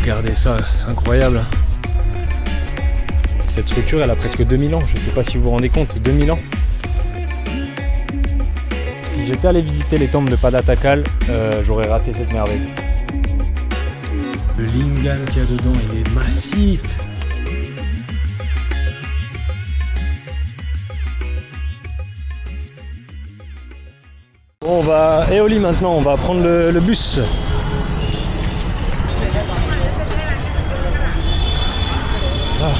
Regardez ça, incroyable. Cette structure, elle a presque 2000 ans. Je sais pas si vous vous rendez compte, 2000 ans. Si j'étais allé visiter les temples de Padatakal, j'aurais raté cette merveille. Le lingam qu'il y a dedans, il est massif. Bon, on va à Aeoli maintenant, on va prendre le bus. Ah.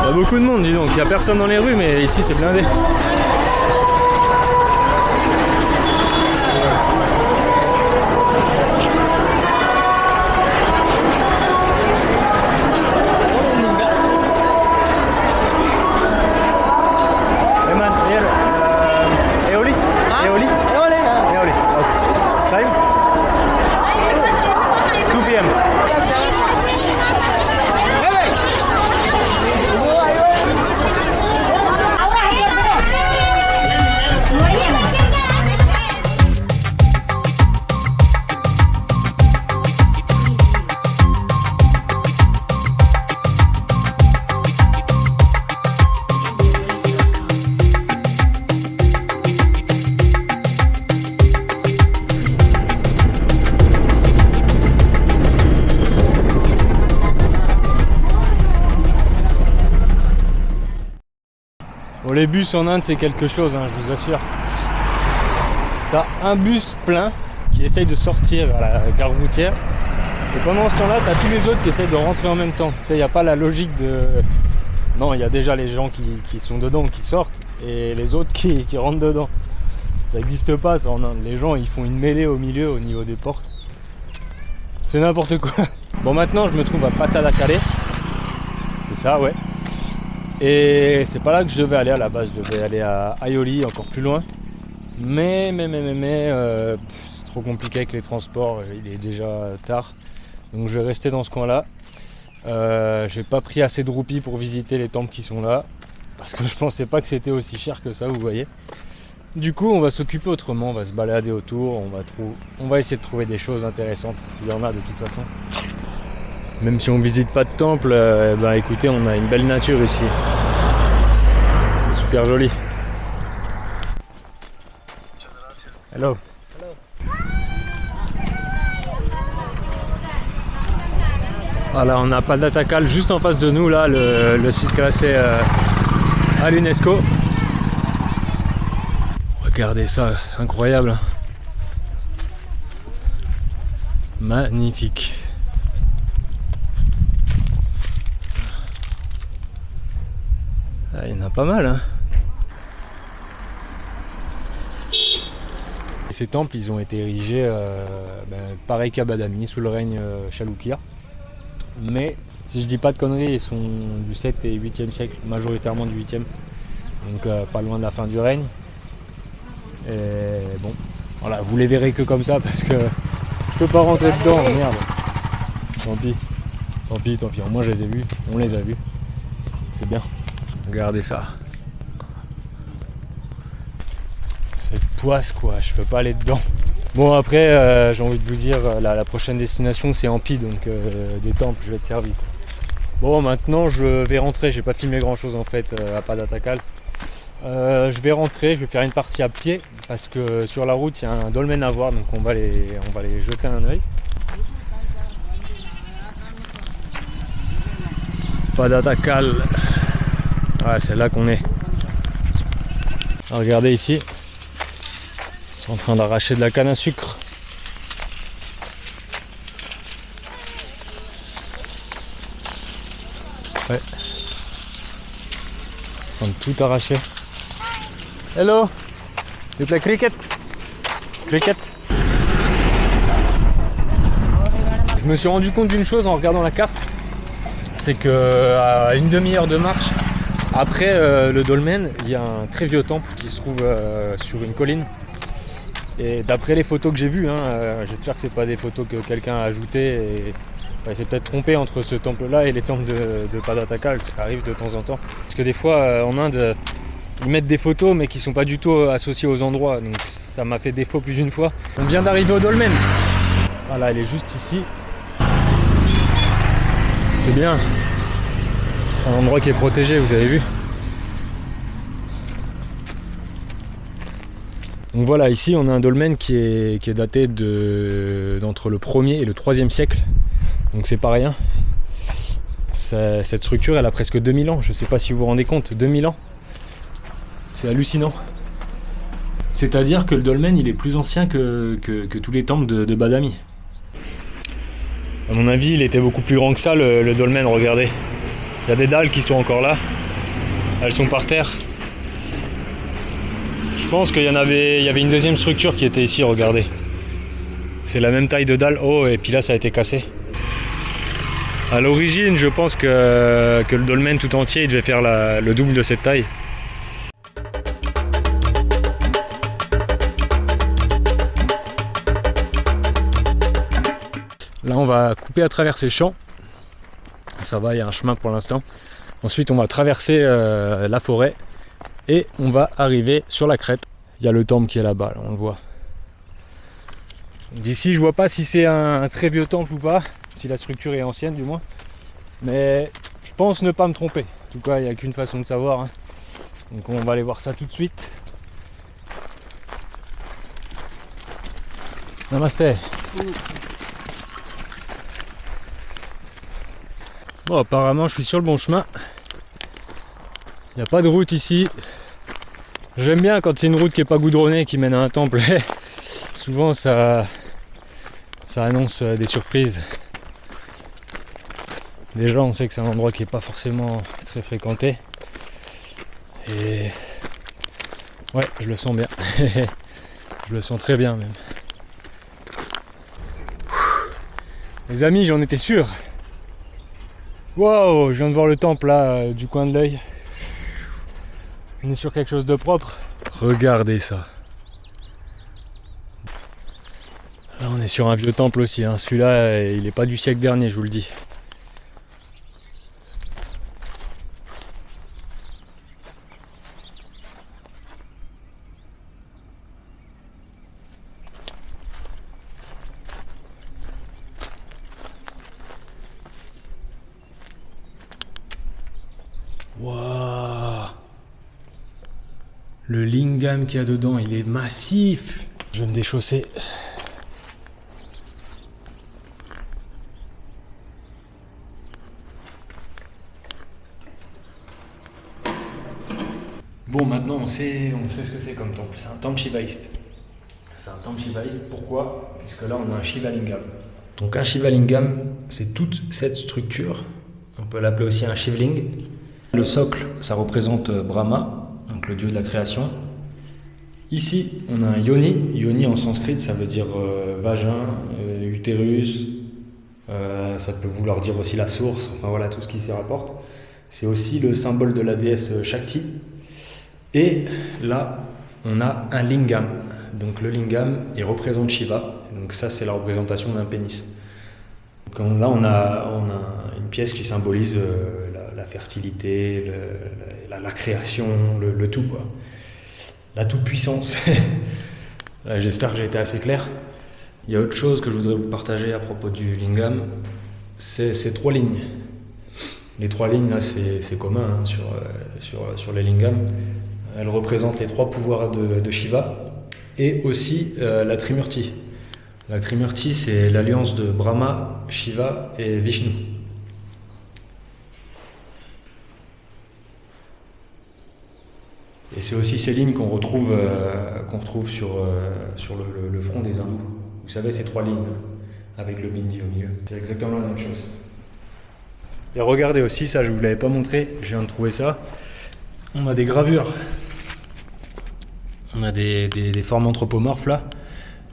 Il y a beaucoup de monde, dis donc. Il n'y a personne dans les rues, mais ici c'est blindé. Bon, les bus en Inde c'est quelque chose, hein, je vous assure. T'as un bus plein qui essaye de sortir à la gare routière et pendant ce temps là t'as tous les autres qui essayent de rentrer en même temps. Tu sais, il n'y a pas la logique de... Non, il y a déjà les gens qui sont dedans, qui sortent et les autres qui rentrent dedans. Ça n'existe pas ça en Inde. Les gens ils font une mêlée au milieu au niveau des portes. C'est n'importe quoi. Bon, maintenant je me trouve à Padatakal. C'est ça, ouais. Et c'est pas là que je devais aller à la base, je devais aller à Aeoli, encore plus loin. Mais c'est trop compliqué avec les transports, il est déjà tard. Donc je vais rester dans ce coin-là. J'ai pas pris assez de roupies pour visiter les temples qui sont là. Parce que je pensais pas que c'était aussi cher que ça, vous voyez. Du coup, on va s'occuper autrement, on va se balader autour, on va essayer de trouver des choses intéressantes. Il y en a de toute façon. Même si on visite pas de temple, écoutez, on a une belle nature ici. C'est super joli. Hello. Voilà, on a Padatakal juste en face de nous, là, le site classé à l'UNESCO. Regardez ça, incroyable. Magnifique. Il y en a pas mal, hein. Ces temples, ils ont été érigés pareil qu'à Badami, sous le règne Chalukya. Mais si je dis pas de conneries, ils sont du 7 et 8e siècle, majoritairement du 8e. Donc pas loin de la fin du règne. Et bon, voilà, vous les verrez que comme ça parce que je peux pas rentrer dedans, merde. Tant pis, au moins je les ai vus, on les a vus. C'est bien. Regardez ça. Cette poisse quoi, je peux pas aller dedans. Bon après j'ai envie de vous dire la prochaine destination c'est Hampi, donc des temples je vais être servi. Bon maintenant je vais rentrer, j'ai pas filmé grand chose en fait à Padatakal. Je vais rentrer, je vais faire une partie à pied parce que sur la route il y a un dolmen à voir, donc on va les jeter un œil. Padatakal. Ah, c'est là qu'on est. Alors, regardez ici. Ils sont en train d'arracher de la canne à sucre. Ouais. En train de tout arracher. Hello. You play cricket? Cricket? Je me suis rendu compte d'une chose en regardant la carte. C'est qu'à une demi-heure de marche après le dolmen, il y a un très vieux temple qui se trouve sur une colline. Et d'après les photos que j'ai vues, j'espère que c'est pas des photos que quelqu'un a ajoutées. Et il s'est peut-être trompé entre ce temple-là et les temples de Padatakal, ça arrive de temps en temps. Parce que des fois en Inde, ils mettent des photos mais qui sont pas du tout associées aux endroits. Donc ça m'a fait défaut plus d'une fois. On vient d'arriver au dolmen. Voilà, elle est juste ici. C'est bien. C'est un endroit qui est protégé, vous avez vu. Donc voilà, ici on a un dolmen qui est daté d'entre le 1er et le 3e siècle. Donc c'est pas rien. Cette structure elle a presque 2000 ans, je sais pas si vous vous rendez compte, 2000 ans. C'est hallucinant. C'est-à-dire que le dolmen il est plus ancien que tous les temples de Badami. À mon avis il était beaucoup plus grand que ça le dolmen, regardez. Il y a des dalles qui sont encore là. Elles sont par terre. Je pense qu'il y avait une deuxième structure qui était ici, regardez. C'est la même taille de dalle. Oh, et puis là ça a été cassé. À l'origine, je pense que le dolmen tout entier il devait faire le double de cette taille. Là on va couper à travers ces champs. Ça va, il y a un chemin pour l'instant. Ensuite on va traverser la forêt et on va arriver sur la crête. Il y a le temple qui est là-bas, là, on le voit. D'ici je vois pas si c'est un très vieux temple ou pas, si la structure est ancienne du moins. Mais je pense ne pas me tromper. En tout cas il n'y a qu'une façon de savoir. Hein. Donc on va aller voir ça tout de suite. Namasté. Bon, apparemment je suis sur le bon chemin. Il n'y a pas de route ici. J'aime bien quand c'est une route qui n'est pas goudronnée qui mène à un temple. Souvent ça annonce des surprises. Déjà on sait que c'est un endroit qui n'est pas forcément très fréquenté. Et ouais, je le sens bien. Je le sens très bien même. Les amis, j'en étais sûr. Waouh, je viens de voir le temple là, du coin de l'œil. On est sur quelque chose de propre. Regardez ça. Là on est sur un vieux temple aussi. Hein. Celui-là, il n'est pas du siècle dernier, je vous le dis. Waouh! Le lingam qu'il y a dedans, il est massif. Je vais me déchausser. Bon, maintenant on sait ce que c'est comme temple. C'est un temple shivaïste. C'est un temple shivaïste. Pourquoi? Puisque là on a un Shiva Lingam. Donc un Shiva Lingam, c'est toute cette structure. On peut l'appeler aussi un Shivling. Le socle, ça représente Brahma, donc le dieu de la création. Ici, on a un yoni. Yoni en sanskrit, ça veut dire vagin, utérus. Ça peut vouloir dire aussi la source. Enfin voilà, tout ce qui s'y rapporte. C'est aussi le symbole de la déesse Shakti. Et là, on a un lingam. Donc le lingam, il représente Shiva. Donc ça, c'est la représentation d'un pénis. Donc là, on a une pièce qui symbolise la fertilité, la création, le tout, quoi. La toute-puissance. J'espère que j'ai été assez clair. Il y a autre chose que je voudrais vous partager à propos du lingam. C'est ces 3 lignes. Les 3 lignes, là, c'est commun hein, sur les lingams. Elles représentent les 3 pouvoirs de Shiva et aussi la Trimurti. La Trimurti, c'est l'alliance de Brahma, Shiva et Vishnu. Et c'est aussi ces lignes qu'on retrouve sur le front des hindous. Vous savez, ces 3 lignes avec le bindi au milieu. C'est exactement la même chose. Et regardez aussi, ça je ne vous l'avais pas montré, je viens de trouver ça. On a des gravures. On a des formes anthropomorphes là.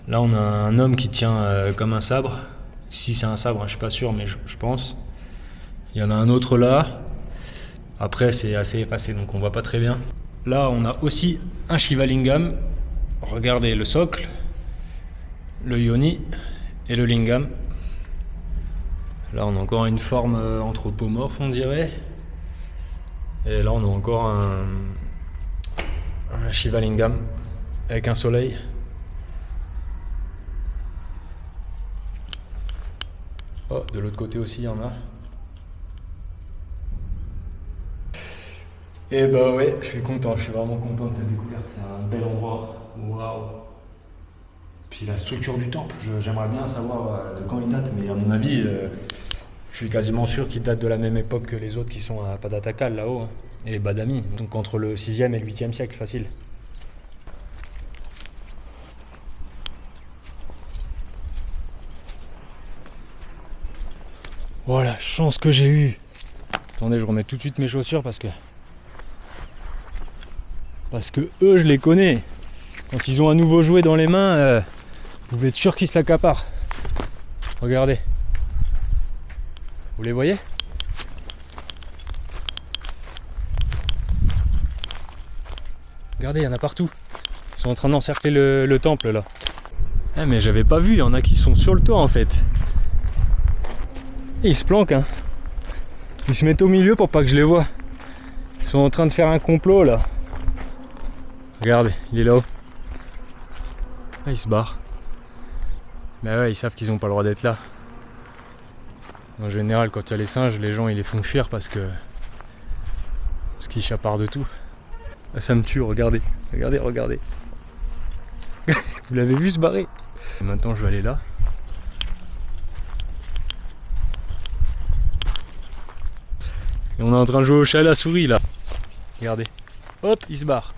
Là on a un homme qui tient comme un sabre. Si c'est un sabre, hein, je suis pas sûr, mais je pense. Il y en a un autre là. Après c'est assez effacé, donc on voit pas très bien. Là on a aussi un Shiva Lingam. Regardez le socle, le yoni et le lingam. Là on a encore une forme anthropomorphe on dirait. Et là on a encore un Shiva Lingam avec un soleil. Oh, de l'autre côté aussi, il y en a. Et bah ouais, je suis content, je suis vraiment content de cette découverte. C'est un bel endroit. Waouh. Puis la structure du temple, j'aimerais bien savoir de quand il date, mais à mon avis, je suis quasiment sûr qu'il date de la même époque que les autres qui sont à Padatakal là-haut, hein, et Badami, donc entre le 6e et le 8e siècle, facile. Oh la chance que j'ai eue! Attendez, je remets tout de suite mes chaussures parce que eux, je les connais. Quand ils ont un nouveau jouet dans les mains, vous pouvez être sûr qu'ils se l'accaparent. Regardez. Vous les voyez? Regardez, il y en a partout. Ils sont en train d'encercler le temple là. Ah mais j'avais pas vu, il y en a qui sont sur le toit en fait. Et ils se planquent, hein. Ils se mettent au milieu pour pas que je les voie. Ils sont en train de faire un complot là. Regardez, il est là-haut. Ah, ils se barrent. Bah ouais, ils savent qu'ils ont pas le droit d'être là. En général, quand il y a les singes, les gens ils les font fuir parce qu'ils chaparent de tout. Ah, ça me tue, regardez. Regardez, regardez. Vous l'avez vu se barrer? Et maintenant, je vais aller là. Et on est en train de jouer au chat à la souris là. Regardez. Hop, il se barre.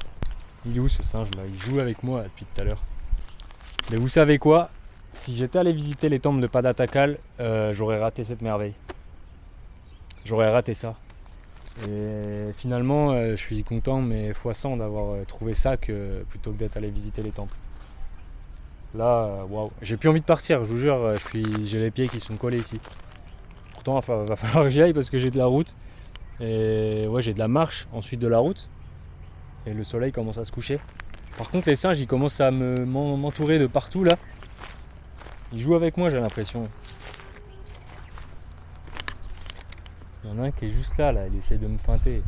Il est où ce singe là? Il joue avec moi depuis tout à l'heure. Mais vous savez quoi? Si j'étais allé visiter les temples de Padatakal, j'aurais raté cette merveille. J'aurais raté ça. Et finalement, je suis content, mais fois 100 d'avoir trouvé ça plutôt que d'être allé visiter les temples. Là, waouh. J'ai plus envie de partir, je vous jure, j'ai les pieds qui sont collés ici. Pourtant, il va falloir que j'y aille parce que j'ai de la route. Et ouais, j'ai de la marche ensuite de la route. Et le soleil commence à se coucher. Par contre, les singes, ils commencent à m'entourer de partout là. Ils jouent avec moi, j'ai l'impression. Il y en a un qui est juste là, il essaie de me feinter.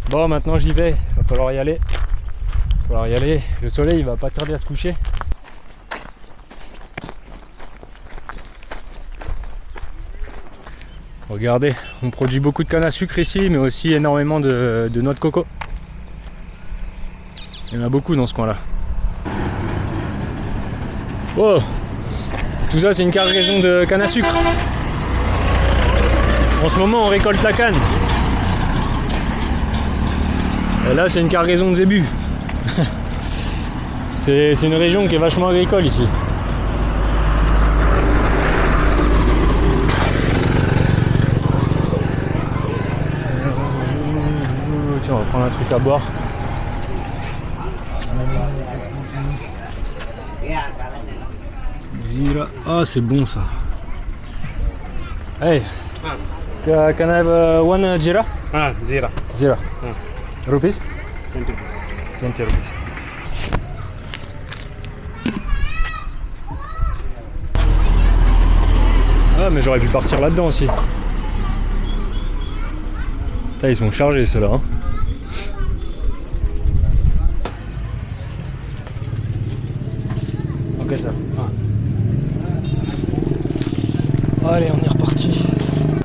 Bon, maintenant j'y vais, il va falloir y aller. Le soleil il va pas tarder à se coucher. Regardez, on produit beaucoup de canne à sucre ici, mais aussi énormément de noix de coco. Il y en a beaucoup dans ce coin-là. Oh, tout ça c'est une cargaison de canne à sucre. En ce moment on récolte la canne. Et là c'est une cargaison de zébus. C'est une région qui est vachement agricole ici. Tiens, on va prendre un truc à boire. Zira. Ah, c'est bon ça. Hey, can I have one Jira? Zira. Zira. Rupees? 20 rupees. 20 rupees. Ah, mais j'aurais pu partir là-dedans aussi. Putain, ils sont chargés ceux-là. Hein. Ok, ça. Allez, on est reparti.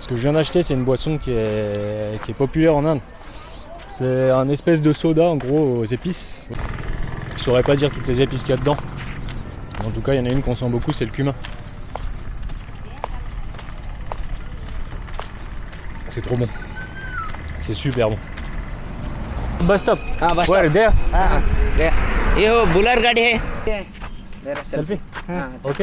Ce que je viens d'acheter, c'est une boisson qui est populaire en Inde. C'est un espèce de soda en gros aux épices. Je saurais pas dire toutes les épices qu'il y a dedans. En tout cas, il y en a une qu'on sent beaucoup, c'est le cumin. C'est trop bon. C'est super bon. Bus stop. bus stop. Where? There? there. ये वो बुलर गाड़ी है Selfie? Ok.